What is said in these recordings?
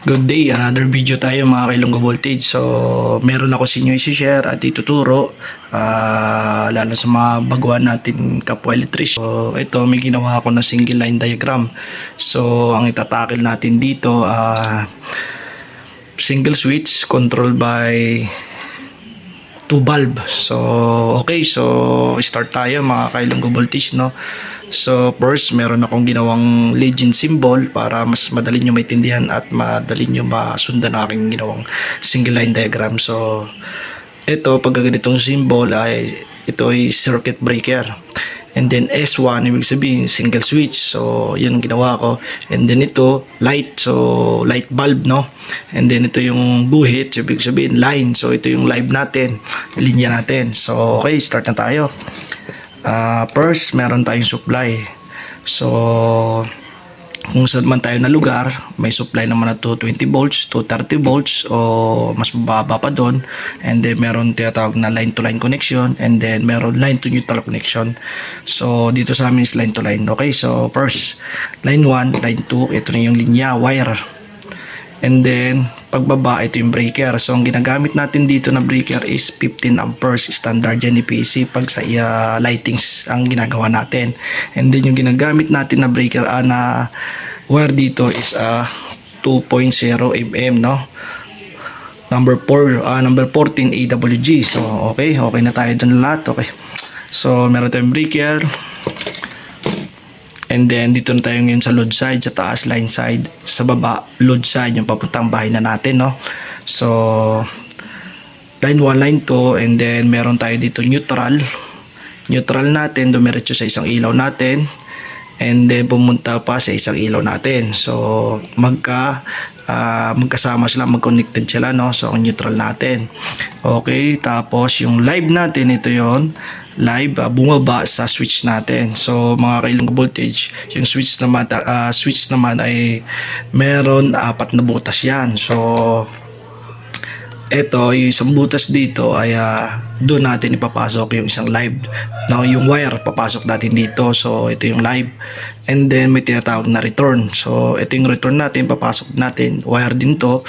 Good day, another video tayo mga kailonggo voltage. So, meron ako sa inyo i-share at ituturo lalo sa mga baguhan natin kapwa electrician. So, ito may ginawa ako na single line diagram. So, ang itatakil natin dito single switch controlled by 2 bulb. So, okay. So, start tayo mga kailonggo voltage, no? So first, meron akong ginawang legend symbol para mas madali nyo maintindihan at madali nyo masundan ang aking ginawang single line diagram. So ito, pag ganitong symbol ito ay circuit breaker. And then S1, ibig sabihin single switch. So yun ang ginawa ko. And then ito, light. So light bulb, no? And then ito yung buhit. So ibig sabihin line. So ito yung live natin, linya natin. So okay, start na tayo. First, meron tayong supply. So kung saan man tayo na lugar, may supply naman na 220 volts, 230 volts o mas mababa pa doon. And then meron tinatawag na line to line connection, and then meron line to neutral connection. So dito sa amin is line to line. Okay, so first, line 1, line 2, ito na yung linya, wire. And then pagbaba, ito yung breaker. So ang ginagamit natin dito na breaker is 15 amperes, standard yan ni PC pag sa lightings ang ginagawa natin. And then yung ginagamit natin na breaker na wire dito is 2.0 mm, no? Number 14 AWG. So okay na tayo dun lahat. Okay, so meron tayong breaker. And then dito na tayo ngayon sa load side, sa taas line side, sa baba load side, yung papuntang bahay na natin, no? So line 1, line 2, and then meron tayo dito neutral natin, dumiretso sa isang ilaw natin, and then pumunta pa sa isang ilaw natin. So magkasama sila, mag-connected sila, no? So ang neutral natin. Okay, tapos yung live natin, ito yon live, bumaba sa switch natin. So mga kailonggo voltage, yung switch naman ay meron 4 na butas yan. So ito, yung isang butas dito ay doon natin ipapasok yung isang live. Now yung wire papasok natin dito. So ito yung live. And then may tinatawag na return. So ito yung return natin, papasok natin, wire din to.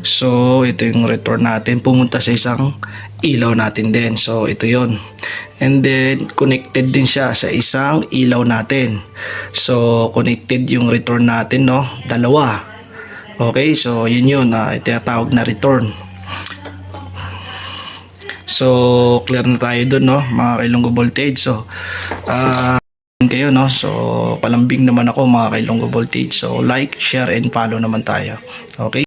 So ito yung return natin, pumunta sa isang ilaw natin din. So ito yon. And then connected din siya sa isang ilaw natin. So connected yung return natin, no? Dalawa. Okay, so yun tinatawag na return. So clear na tayo dun, no, mga kailonggo voltage. So kayo, no? So palambing naman ako mga kailonggo voltage. So like, share and follow naman tayo. Okay.